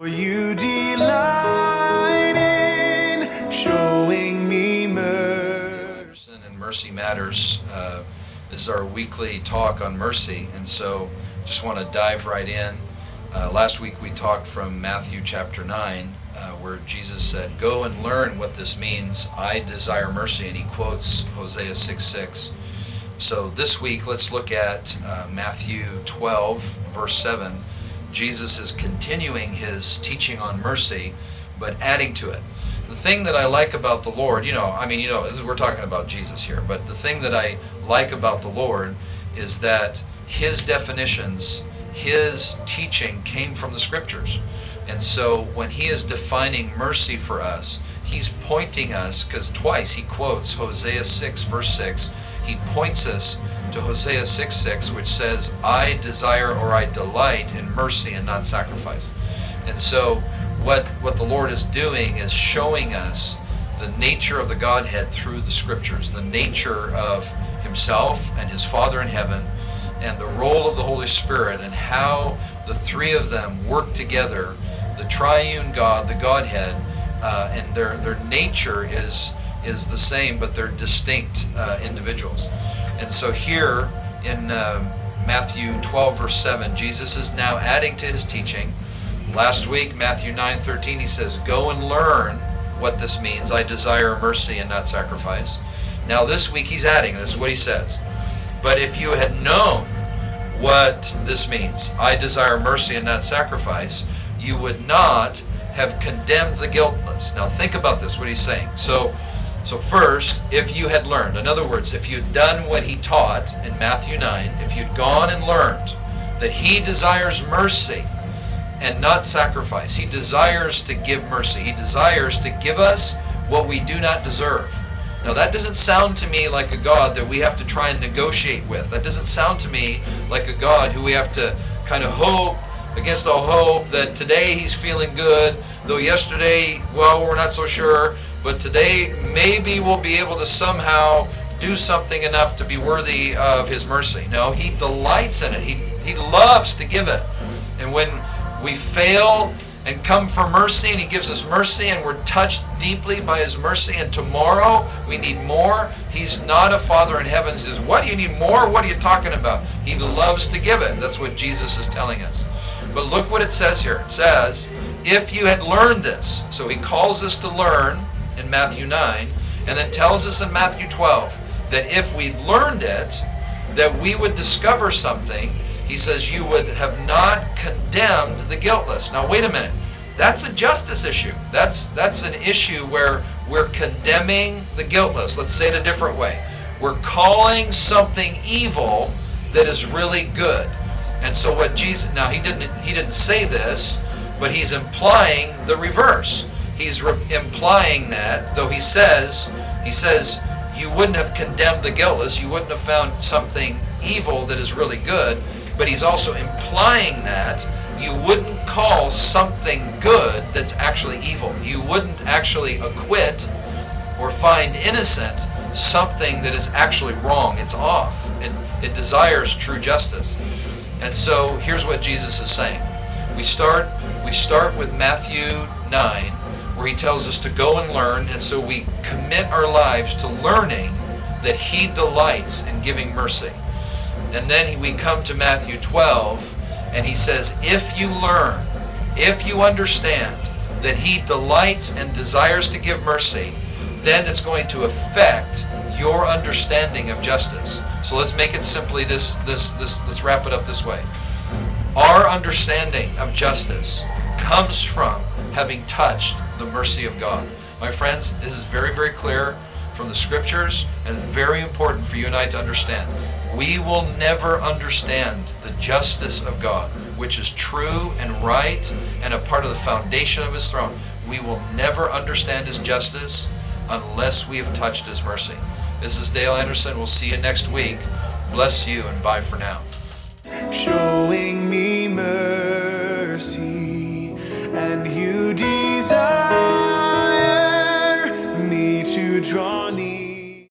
You delight in showing me mercy. And Mercy Matters is our weekly talk on mercy, and so just want to dive right in. Last week we talked from Matthew chapter 9, where Jesus said, "Go and learn what this means. I desire mercy," and he quotes Hosea 6:6. So this week let's look at Matthew 12, verse 7. Jesus is continuing his teaching on mercy, but adding to it. The thing that I like about the Lord, we're talking about Jesus here, but the thing that I like about the Lord is that his definitions, his teaching came from the scriptures. And so when he is defining mercy for us, he's pointing us, because twice he quotes Hosea 6, verse 6. He points us to Hosea 6:6, which says, "I desire," or "I delight in mercy and not sacrifice." And so what the Lord is doing is showing us the nature of the Godhead through the scriptures, the nature of himself and his Father in heaven, and the role of the Holy Spirit, and how the three of them work together, the triune God, the Godhead, and their nature is the same, but they're distinct individuals. And so here in Matthew 12, verse 7, Jesus is now adding to his teaching. Last week, Matthew 9:13, he says, "Go and learn what this means. I desire mercy and not sacrifice." Now this week he's adding, this is what he says, "But if you had known what this means, I desire mercy and not sacrifice, you would not have condemned the guiltless." Now think about this, what he's saying. So first, if you had learned, in other words, if you'd done what he taught in Matthew 9, if you'd gone and learned that he desires mercy and not sacrifice, he desires to give mercy, he desires to give us what we do not deserve. Now that doesn't sound to me like a God that we have to try and negotiate with. That doesn't sound to me like a God who we have to kind of hope against all hope that today he's feeling good, though yesterday, well, we're not so sure, but today maybe we'll be able to somehow do something enough to be worthy of his mercy. No, he delights in it. He loves to give it. And when we fail and come for mercy, and he gives us mercy, and we're touched deeply by his mercy, and tomorrow we need more, he's not a Father in heaven who says, "What, do you need more? What are you talking about?" He loves to give it. That's what Jesus is telling us. But look what it says here. It says, "If you had learned this." So he calls us to learn in Matthew 9, and then tells us in Matthew 12 that if we learned it, that we would discover something. He says, "You would have not condemned the guiltless." Now wait a minute. That's a justice issue. That's an issue where we're condemning the guiltless. Let's say it a different way. We're calling something evil that is really good. And so what Jesus, now he didn't say this, but he's implying the reverse. He's implying that, though he says, you wouldn't have condemned the guiltless, you wouldn't have found something evil that is really good, but he's also implying that you wouldn't call something good that's actually evil. You wouldn't actually acquit or find innocent something that is actually wrong. It's off. It desires true justice. And so here's what Jesus is saying. We start with Matthew 9, where he tells us to go and learn, and so we commit our lives to learning that he delights in giving mercy. And then we come to Matthew 12, and he says, if you learn, if you understand that he delights and desires to give mercy, then it's going to affect your understanding of justice. So let's make it simply let's wrap it up this way. Our understanding of justice comes from having touched the mercy of God. My friends, this is very, very clear from the scriptures, and very important for you and I to understand. We will never understand the justice of God, which is true and right and a part of the foundation of his throne. We will never understand his justice unless we have touched his mercy. This is Dale Anderson. We'll see you next week. Bless you, and bye for now. Showing me mercy, and you desire